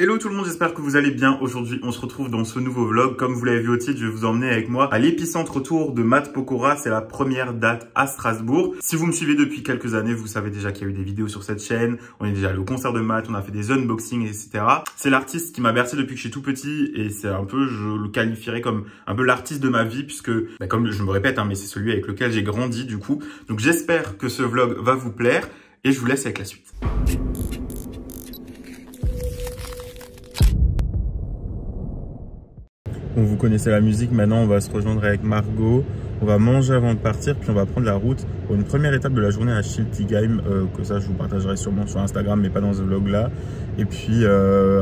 Hello tout le monde, j'espère que vous allez bien. Aujourd'hui, on se retrouve dans ce nouveau vlog. Comme vous l'avez vu au titre, je vais vous emmener avec moi à l'épicentre tour de Matt Pokora. C'est la première date à Strasbourg. Si vous me suivez depuis quelques années, vous savez déjà qu'il y a eu des vidéos sur cette chaîne. On est déjà allé au concert de Matt, on a fait des unboxings, etc. C'est l'artiste qui m'a bercé depuis que je suis tout petit et c'est un peu, je le qualifierais comme un peu l'artiste de ma vie puisque, comme je me répète, mais c'est celui avec lequel j'ai grandi du coup. Donc j'espère que ce vlog va vous plaire et je vous laisse avec la suite. Bon, vous connaissez la musique, maintenant on va se rejoindre avec Margot, on va manger avant de partir, puis on va prendre la route pour une première étape de la journée à Schiltigheim, que ça je vous partagerai sûrement sur Instagram, mais pas dans ce vlog là. Et puis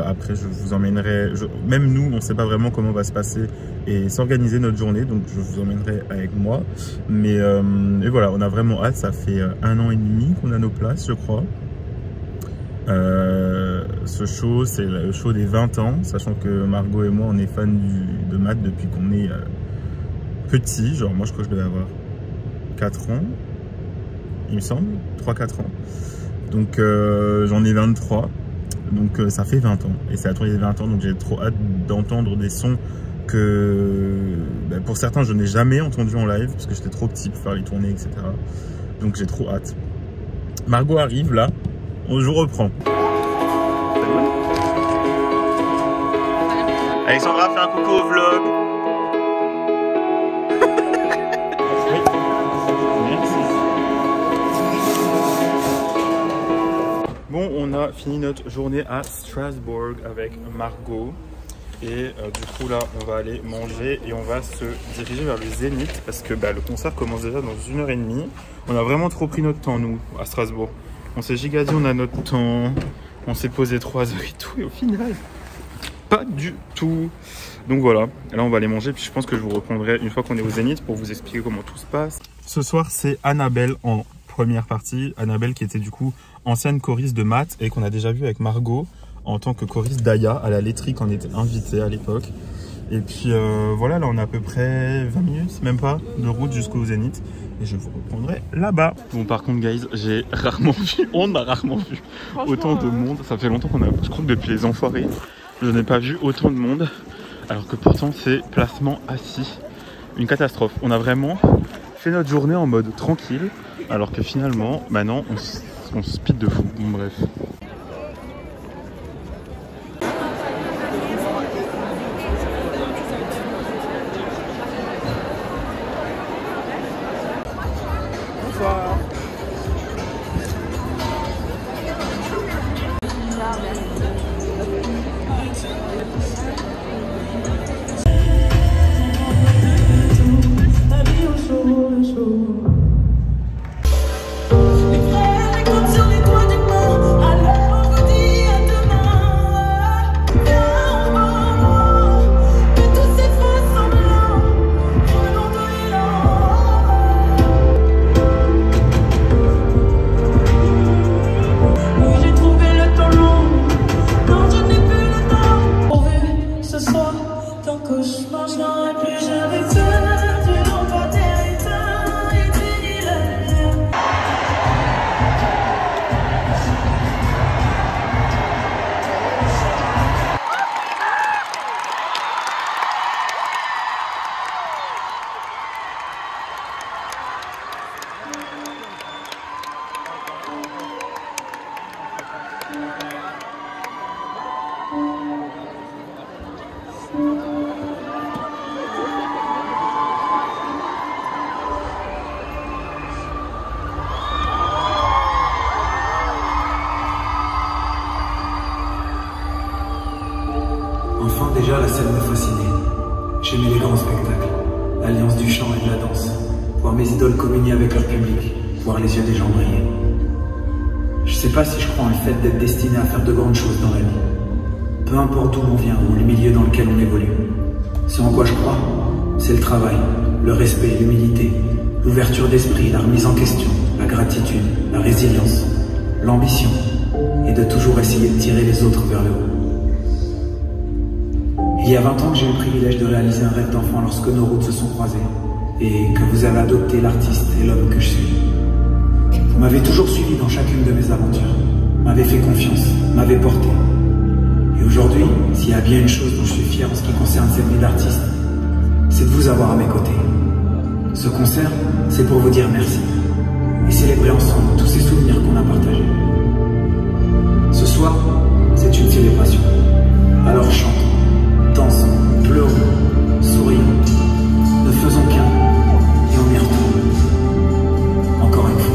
après je vous emmènerai, même nous on ne sait pas vraiment comment va se passer et s'organiser notre journée, donc je vous emmènerai avec moi. Mais et voilà, on a vraiment hâte, ça fait 1 an et demi qu'on a nos places je crois. Ce show, c'est le show des 20 ans, sachant que Margot et moi, on est fans de Matt depuis qu'on est petit. Genre, moi, je crois que je devais avoir 4 ans, il me semble, 3-4 ans. Donc, j'en ai 23, donc ça fait 20 ans. Et c'est la tournée des 20 ans, donc j'ai trop hâte d'entendre des sons que, pour certains, je n'ai jamais entendu en live, parce que j'étais trop petit pour faire les tournées, etc. Donc, j'ai trop hâte. Margot arrive, là. Je vous reprends. Alexandra, fais un coucou au vlog. Oui. Merci. Bon, on a fini notre journée à Strasbourg avec Margot. Et du coup là, on va aller manger et on va se diriger vers le Zénith parce que le concert commence déjà dans 1h30. On a vraiment trop pris notre temps, nous, à Strasbourg. On s'est giga dit, on a notre temps, on s'est posé 3 heures et tout, et au final, pas du tout. Donc voilà, là on va aller manger, puis je pense que je vous reprendrai une fois qu'on est au Zénith pour vous expliquer comment tout se passe. Ce soir, c'est Annabelle en première partie. Annabelle qui était du coup ancienne choriste de Matt et qu'on a déjà vu avec Margot en tant que choriste d'Aya à la laiterie quand on était invité à l'époque. Et puis voilà, là on a à peu près 20 minutes, même pas, de route jusqu'au Zénith. Et je vous reprendrai là-bas. Bon, par contre, guys, j'ai rarement vu, on a rarement vu autant de monde. Ça fait longtemps qu'on a, je crois que depuis les Enfoirés, je n'ai pas vu autant de monde. Alors que pourtant, c'est placement assis. Une catastrophe. On a vraiment fait notre journée en mode tranquille. Alors que finalement, maintenant, on se speed de fou. Bon, bref. Enfant, déjà, la scène me fascinait. J'aimais les grands spectacles, l'alliance du chant et de la danse, voir mes idoles communier avec leur public, voir les yeux des gens briller. Je sais pas si je crois en le fait d'être destiné à faire de grandes choses dans la vie. Peu importe d'où on vient ou le milieu dans lequel on évolue. Ce en quoi je crois, c'est le travail, le respect, l'humilité, l'ouverture d'esprit, la remise en question, la gratitude, la résilience, l'ambition, et de toujours essayer de tirer les autres vers le haut. Il y a 20 ans que j'ai eu le privilège de réaliser un rêve d'enfant lorsque nos routes se sont croisées et que vous avez adopté l'artiste et l'homme que je suis. Vous m'avez toujours suivi dans chacune de mes aventures, m'avez fait confiance, m'avez porté. Et aujourd'hui, s'il y a bien une chose dont je suis fier en ce qui concerne cette vie d'artiste, c'est de vous avoir à mes côtés. Ce concert, c'est pour vous dire merci et célébrer ensemble tous ces souvenirs qu'on a partagés. Ce soir, c'est une célébration. Alors chantons, dansons, pleurons, sourions, ne faisons qu'un et on y retourne. Encore une fois.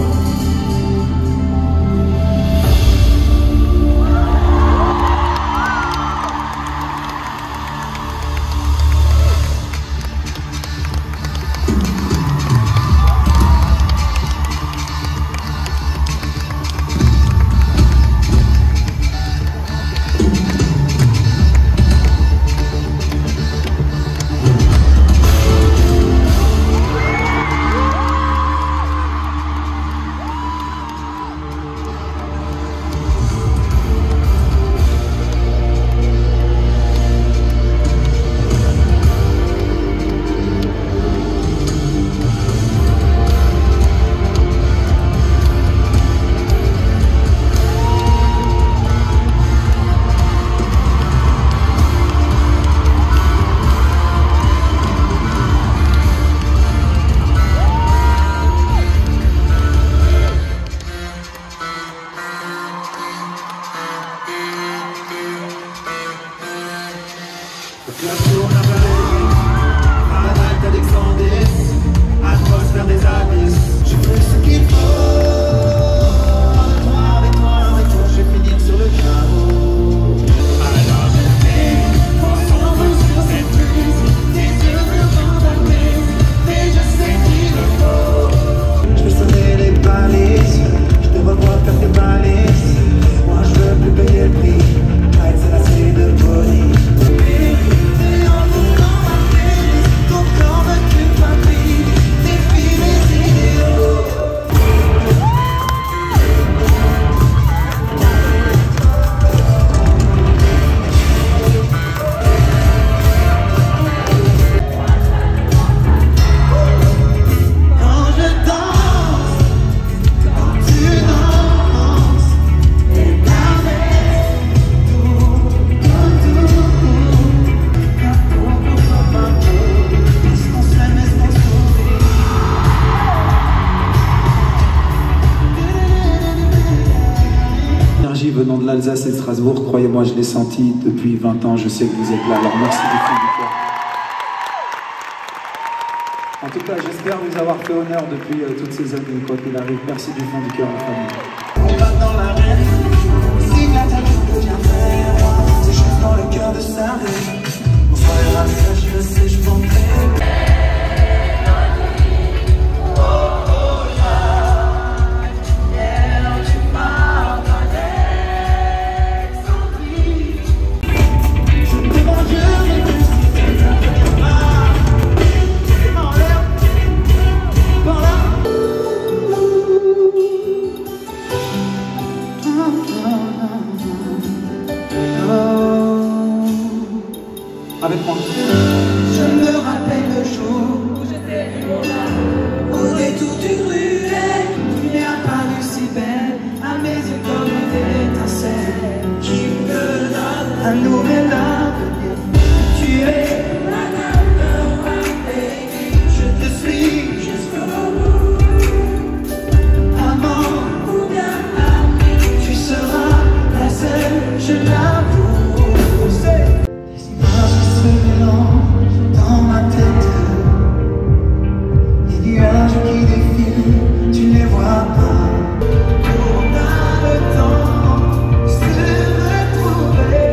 Venant de l'Alsace et de Strasbourg, croyez-moi, je l'ai senti depuis 20 ans, je sais que vous êtes là, alors merci du fond du cœur. En tout cas, j'espère vous avoir fait honneur depuis toutes ces années, quoi qu'il arrive. Merci du fond du cœur, ma famille. On va dans l'arène, si la table devient frère, c'est juste dans le cœur de sa rêve. On fera ça, je le sais, je m'en fais. Avec moi. Je me rappelle le jour où j'étais au détour d'une ruelle. Tu n'es apparu si belle, à mes yeux comme une étincelle qui me donne un nouvel avenir. Tu es ma number one baby, je te suis jusqu'au bout. Amant ou bien ami, tu seras la seule, je l'avoue. Dans ma tête, les nuages qui défilent, tu ne les vois pas. On a le temps de se retrouver.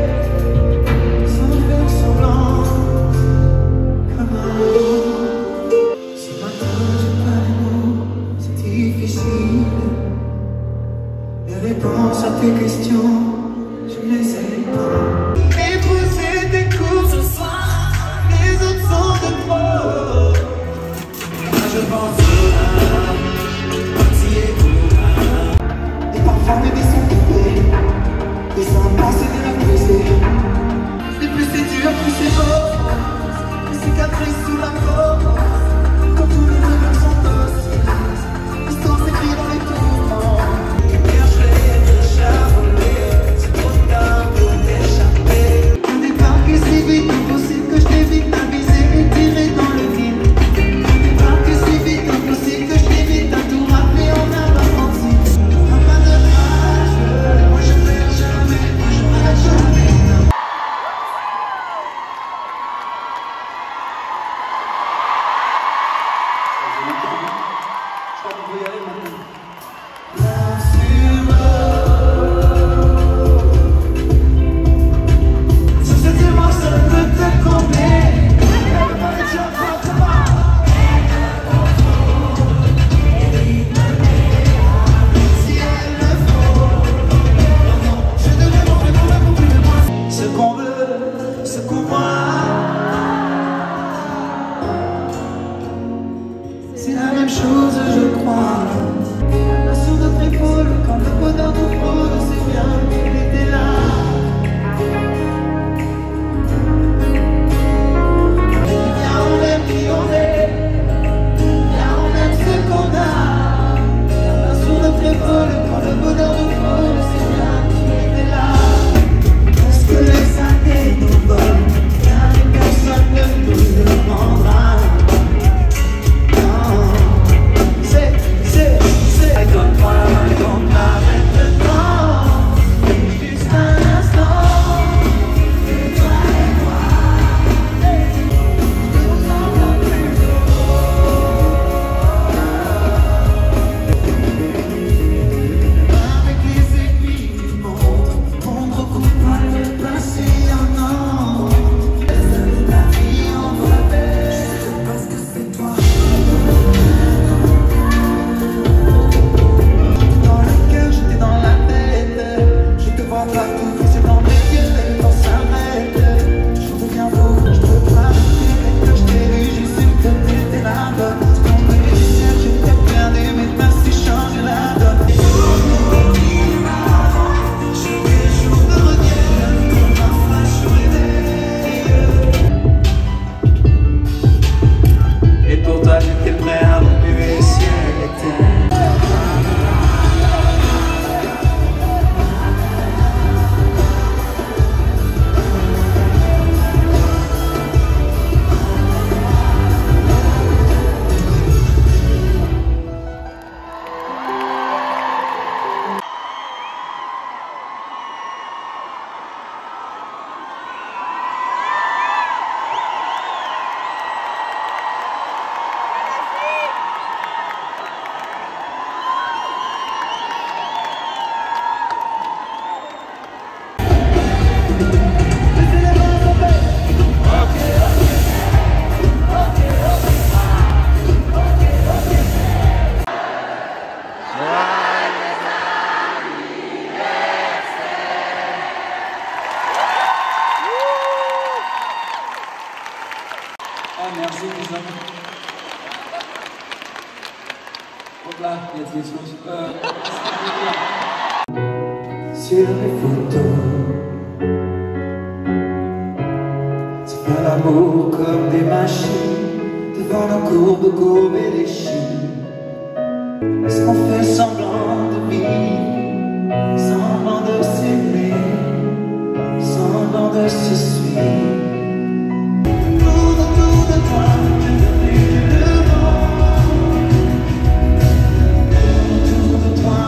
Merci déjà. Donc là, il y a des choses. Sur les photos, tu fais l'amour comme des machines devant la courbe comme les chines. Est-ce qu'on fait semblant de vivre, semblant de s'aimer, semblant de se suivre? Autour de toi, je ne plus le vent. Autour de toi,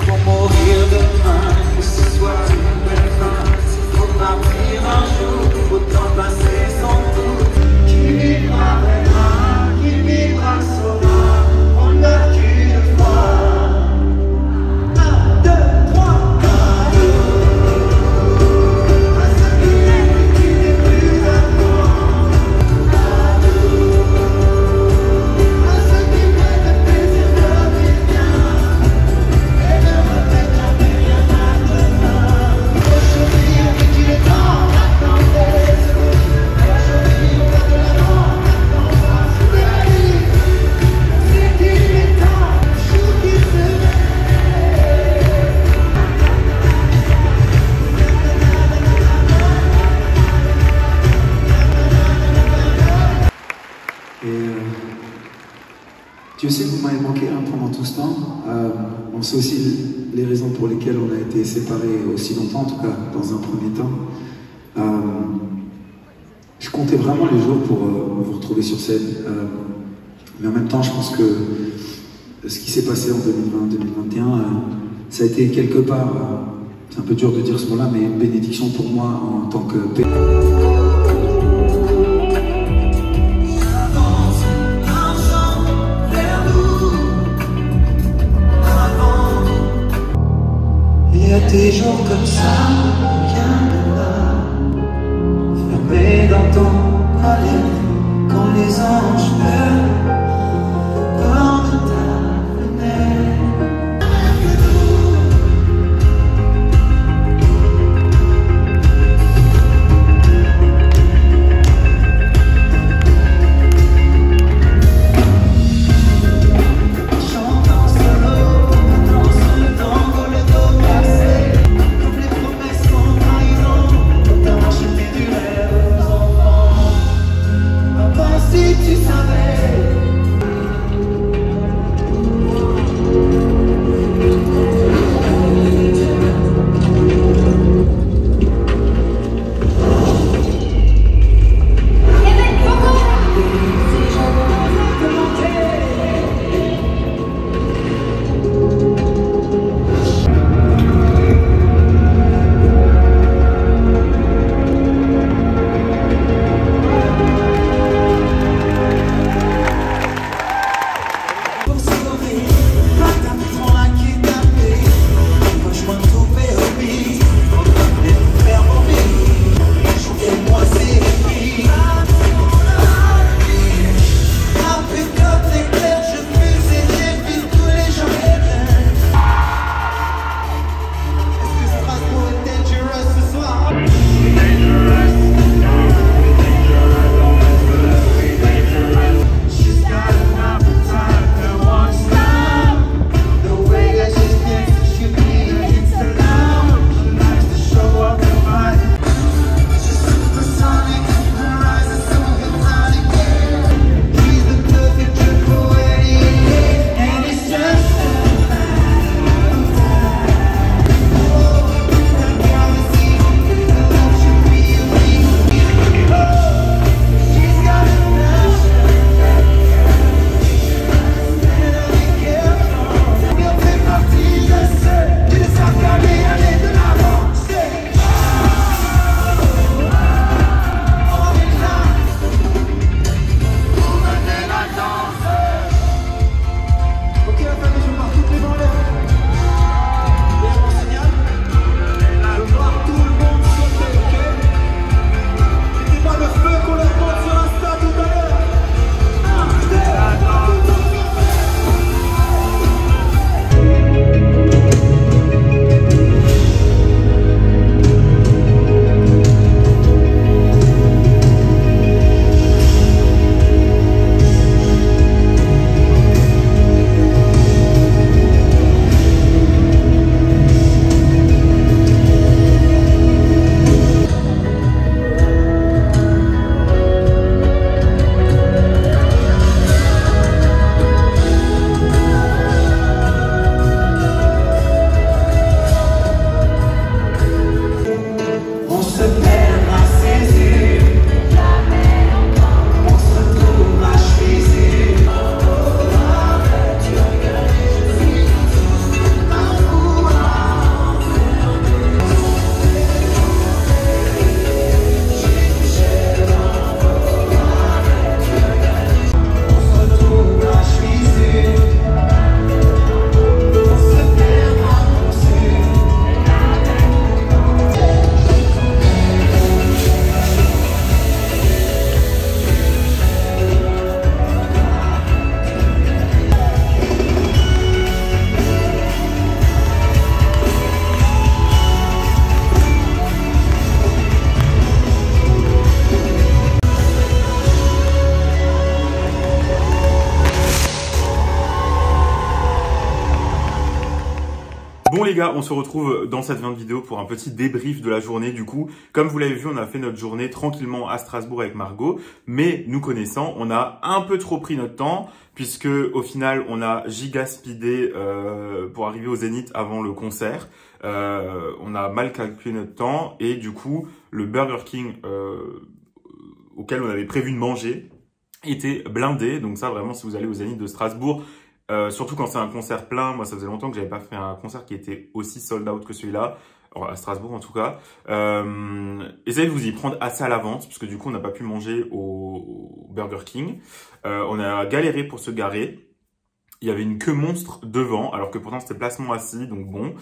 pour mourir demain, que ce soit une belle fin. S'il faut partir un jour, autant passer sans doute. Qui vivra verra, qui vivra saura, on n'a qu'une fois. 1, 2, 3. À ce qui n'est plus à toi. À ce qui fait le plaisir de vivre et ne regrette jamais rien maintenant. Aujourd'hui, on dit qu'il est temps, maintenant c'est aujourd'hui, on va de l'avant, maintenant on va se réveiller. C'est qu'il est temps, jour qui se lève. Et Dieu sait que vous m'avez manqué pendant tout ce temps. On sait aussi les raisons pour lesquelles on a été séparés aussi longtemps, en tout cas dans un premier temps. Je comptais vraiment les jours pour vous retrouver sur scène. Mais en même temps, je pense que ce qui s'est passé en 2020-2021, ça a été quelque part, c'est un peu dur de dire ce mot-là, mais une bénédiction pour moi en tant que père. Il y a des jours comme ça, rien de là, fermé dans ton palais, quand les anges pleurent, bord de ta fenêtre. Chantant solo, dans ce tango, le dos cassé, comme les promesses sans trahison, autant acheter du rêve aux enfants. Papa, si tu savais gars, on se retrouve dans cette vidéo pour un petit débrief de la journée du coup. Comme vous l'avez vu, on a fait notre journée tranquillement à Strasbourg avec Margot, mais nous connaissant, on a un peu trop pris notre temps puisque au final, on a giga speedé pour arriver au Zénith avant le concert. On a mal calculé notre temps et du coup, le Burger King auquel on avait prévu de manger était blindé. Donc ça, vraiment, si vous allez au Zénith de Strasbourg, surtout quand c'est un concert plein, moi ça faisait longtemps que j'avais pas fait un concert qui était aussi sold out que celui-là, à Strasbourg en tout cas. Essayez de vous y prendre assez à l'avance, parce que du coup on n'a pas pu manger au Burger King. On a galéré pour se garer. Il y avait une queue monstre devant, alors que pourtant c'était placement assis, donc bon.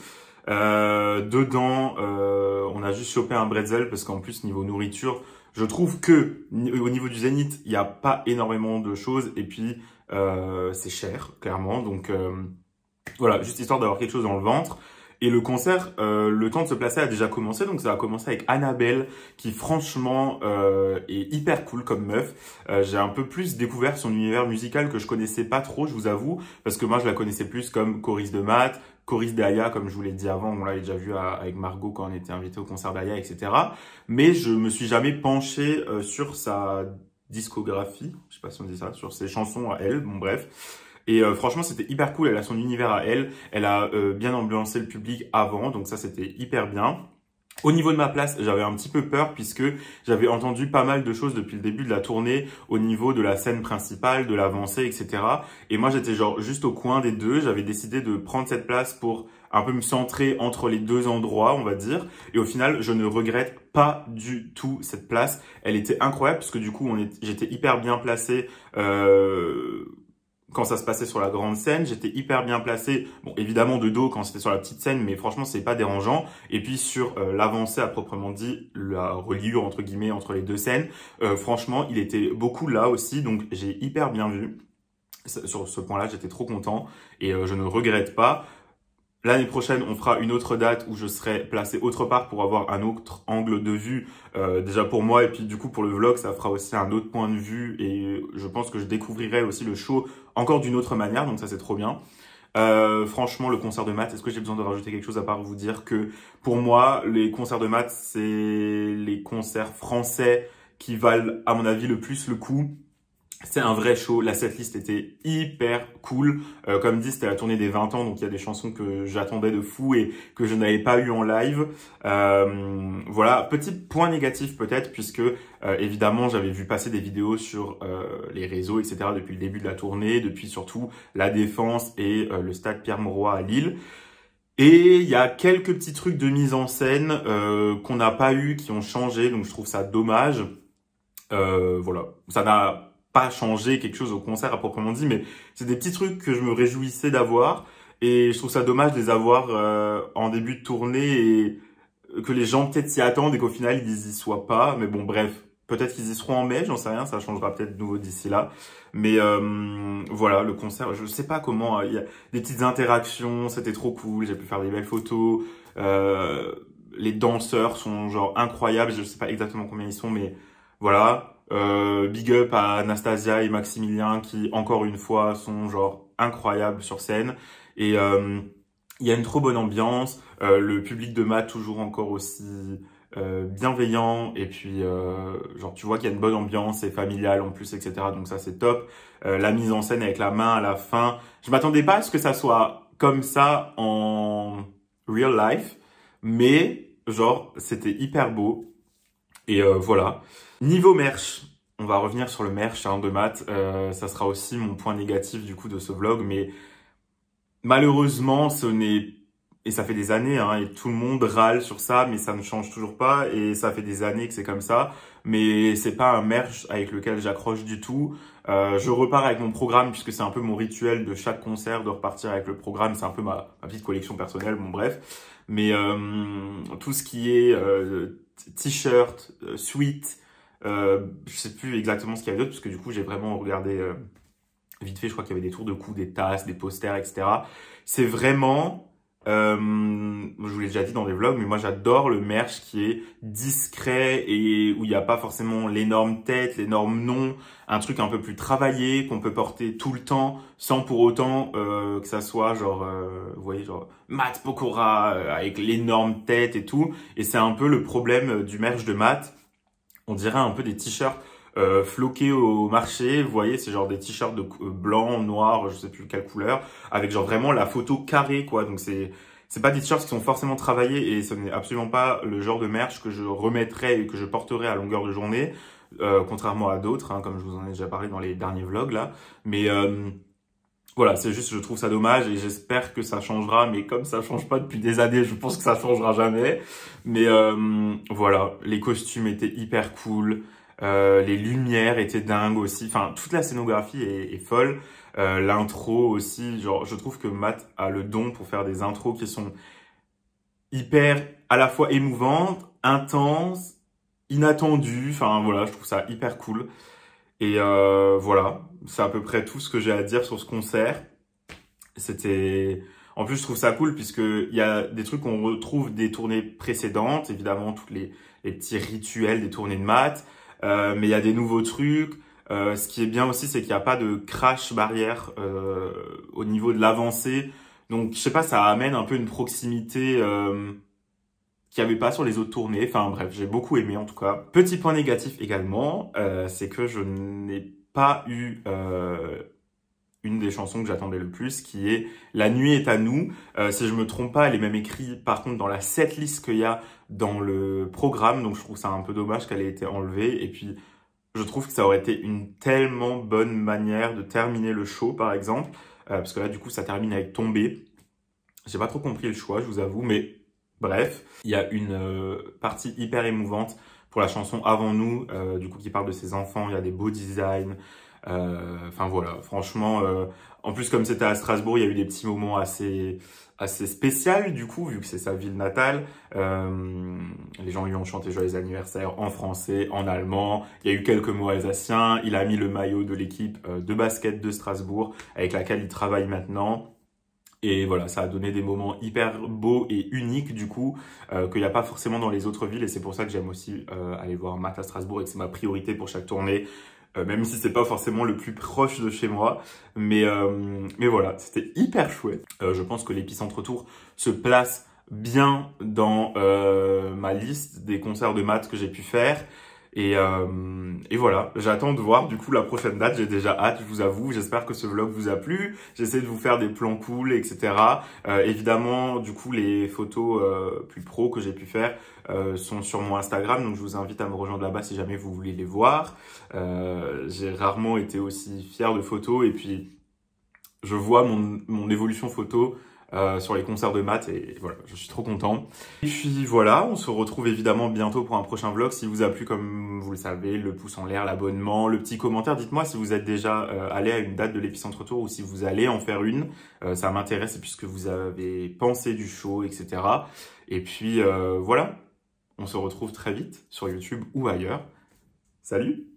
Dedans, on a juste chopé un bretzel, parce qu'en plus niveau nourriture, je trouve que au niveau du Zénith, il n'y a pas énormément de choses, et puis c'est cher, clairement. Donc voilà, juste histoire d'avoir quelque chose dans le ventre. Et le concert, le temps de se placer a déjà commencé. Donc ça a commencé avec Annabelle, qui franchement est hyper cool comme meuf. J'ai un peu plus découvert son univers musical que je connaissais pas trop, je vous avoue. Parce que moi, je la connaissais plus comme choriste de maths, choriste d'Aya, comme je vous l'ai dit avant. On l'avait déjà vu avec Margot quand on était invité au concert d'Aya, etc. Mais je me suis jamais penché sur sa discographie, je sais pas si on dit ça, sur ses chansons à elle, bon bref. Et franchement, c'était hyper cool, elle a son univers à elle, elle a bien ambiancé le public avant, donc ça c'était hyper bien. Au niveau de ma place, j'avais un petit peu peur puisque j'avais entendu pas mal de choses depuis le début de la tournée au niveau de la scène principale, de l'avancée, etc. Et moi, j'étais genre juste au coin des deux. J'avais décidé de prendre cette place pour un peu me centrer entre les deux endroits, on va dire. Et au final, je ne regrette pas du tout cette place. Elle était incroyable parce que du coup, j'étais hyper bien placé quand ça se passait sur la grande scène, j'étais hyper bien placé, bon évidemment de dos quand c'était sur la petite scène, mais franchement c'est pas dérangeant. Et puis sur l'avancée à proprement dit, la reliure entre guillemets entre les deux scènes, franchement il était beaucoup là aussi, donc j'ai hyper bien vu. Sur ce point-là, j'étais trop content et je ne regrette pas. L'année prochaine, on fera une autre date où je serai placé autre part pour avoir un autre angle de vue, déjà pour moi, et puis du coup pour le vlog, ça fera aussi un autre point de vue, et je pense que je découvrirai aussi le show encore d'une autre manière, donc ça c'est trop bien. Franchement, le concert de maths, est-ce que j'ai besoin de rajouter quelque chose à part vous dire que pour moi, les concerts de maths, c'est les concerts français qui valent, à mon avis, le plus le coup. C'est un vrai show, la setlist était hyper cool. Comme dit, c'était la tournée des 20 ans, donc il y a des chansons que j'attendais de fou et que je n'avais pas eu en live. Voilà, petit point négatif peut-être, puisque évidemment j'avais vu passer des vidéos sur les réseaux, etc. depuis le début de la tournée, depuis surtout la Défense et le stade Pierre-Mauroy à Lille. Et il y a quelques petits trucs de mise en scène qu'on n'a pas eu, qui ont changé, donc je trouve ça dommage. Voilà, ça n'a pas changer quelque chose au concert à proprement dit, mais c'est des petits trucs que je me réjouissais d'avoir et je trouve ça dommage de les avoir en début de tournée et que les gens peut-être s'y attendent et qu'au final ils y soient pas. Mais bon bref, peut-être qu'ils y seront en mai, j'en sais rien, ça changera peut-être de nouveau d'ici là. Mais voilà, le concert, je sais pas comment, il y a des petites interactions, c'était trop cool, j'ai pu faire des belles photos, les danseurs sont genre incroyables, je sais pas exactement combien ils sont, mais voilà. Big up à Anastasia et Maximilien qui, encore une fois, sont genre incroyables sur scène. Et il y a une trop bonne ambiance. Le public de maths toujours encore aussi bienveillant. Et puis, genre, tu vois qu'il y a une bonne ambiance, c'est familial en plus, etc. Donc ça, c'est top. La mise en scène avec la main à la fin. Je m'attendais pas à ce que ça soit comme ça en real life. Mais, genre, c'était hyper beau. Et voilà. Niveau merch, on va revenir sur le merch de maths. Ça sera aussi mon point négatif du coup de ce vlog, mais malheureusement, ce n'est... Et ça fait des années, hein, et tout le monde râle sur ça, mais ça ne change toujours pas, et ça fait des années que c'est comme ça. Mais c'est pas un merch avec lequel j'accroche du tout. Je repars avec mon programme, puisque c'est un peu mon rituel de chaque concert, de repartir avec le programme. C'est un peu ma petite collection personnelle, bon bref. Mais tout ce qui est t-shirt, sweat, je sais plus exactement ce qu'il y avait d'autre, parce que du coup j'ai vraiment regardé vite fait, je crois qu'il y avait des tours de cou, des tasses, des posters, etc. C'est vraiment Je vous l'ai déjà dit dans des vlogs, mais moi j'adore le merch qui est discret et où il n'y a pas forcément l'énorme tête, l'énorme nom, un truc un peu plus travaillé qu'on peut porter tout le temps sans pour autant que ça soit genre, vous voyez, genre Matt Pokora avec l'énorme tête et tout. Et c'est un peu le problème du merch de Matt. On dirait un peu des t-shirts floqués au marché, vous voyez, c'est genre des t-shirts de blanc, noir, je sais plus quelle couleur, avec genre vraiment la photo carrée, quoi. Donc c'est pas des t-shirts qui sont forcément travaillés et ce n'est absolument pas le genre de merch que je remettrais et que je porterais à longueur de journée, contrairement à d'autres, hein, comme je vous en ai déjà parlé dans les derniers vlogs là. Mais voilà, c'est juste, je trouve ça dommage et j'espère que ça changera, mais comme ça change pas depuis des années, je pense que ça changera jamais. Mais voilà, les costumes étaient hyper cool. Les lumières étaient dingues aussi. Enfin, toute la scénographie est folle. L'intro aussi. Genre, je trouve que Matt a le don pour faire des intros qui sont hyper, à la fois émouvantes, intenses, inattendues. Enfin, voilà, je trouve ça hyper cool. Et voilà, c'est à peu près tout ce que j'ai à dire sur ce concert. En plus, je trouve ça cool puisque il y a des trucs qu'on retrouve des tournées précédentes. Évidemment, tous les petits rituels des tournées de Matt. Mais il y a des nouveaux trucs. Ce qui est bien aussi, c'est qu'il n'y a pas de crash barrière au niveau de l'avancée. Donc, je sais pas, ça amène un peu une proximité qu'il n'y avait pas sur les autres tournées. Enfin bref, j'ai beaucoup aimé en tout cas. Petit point négatif également, c'est que je n'ai pas eu une des chansons que j'attendais le plus, qui est La nuit est à nous. Si je me trompe pas, elle est même écrite par contre dans la setlist qu'il y a dans le programme, donc je trouve ça un peu dommage qu'elle ait été enlevée. Et puis je trouve que ça aurait été une tellement bonne manière de terminer le show par exemple, parce que là du coup ça termine avec Tombé. J'ai pas trop compris le choix, je vous avoue, mais bref. Il y a une partie hyper émouvante pour la chanson Avant nous, du coup qui parle de ses enfants, il y a des beaux designs. Enfin voilà, franchement, en plus comme c'était à Strasbourg, il y a eu des petits moments assez spéciaux du coup, vu que c'est sa ville natale. Les gens lui ont chanté joyeux anniversaire en français, en allemand. Il y a eu quelques mots alsaciens. Il a mis le maillot de l'équipe de basket de Strasbourg avec laquelle il travaille maintenant. Et voilà, ça a donné des moments hyper beaux et uniques du coup, qu'il n'y a pas forcément dans les autres villes. Et c'est pour ça que j'aime aussi aller voir Matt à Strasbourg et que c'est ma priorité pour chaque tournée. Même si c'est pas forcément le plus proche de chez moi. Mais voilà, c'était hyper chouette. Je pense que l'Épicentre Tour se place bien dans ma liste des concerts de Matt que j'ai pu faire. Et voilà, j'attends de voir du coup la prochaine date, j'ai déjà hâte, je vous avoue, j'espère que ce vlog vous a plu, j'essaie de vous faire des plans cool, etc. Évidemment, du coup, les photos plus pro que j'ai pu faire sont sur mon Instagram, donc je vous invite à me rejoindre là-bas si jamais vous voulez les voir. J'ai rarement été aussi fier de photos et puis je vois mon évolution photo sur les concerts de Matt et voilà, je suis trop content. Et puis voilà, on se retrouve évidemment bientôt pour un prochain vlog. Si vous a plu, comme vous le savez, le pouce en l'air, l'abonnement, le petit commentaire. Dites-moi si vous êtes déjà allé à une date de l'Épicentre Tour ou si vous allez en faire une. Ça m'intéresse puisque vous avez pensé du show, etc. Et puis voilà, on se retrouve très vite sur YouTube ou ailleurs. Salut!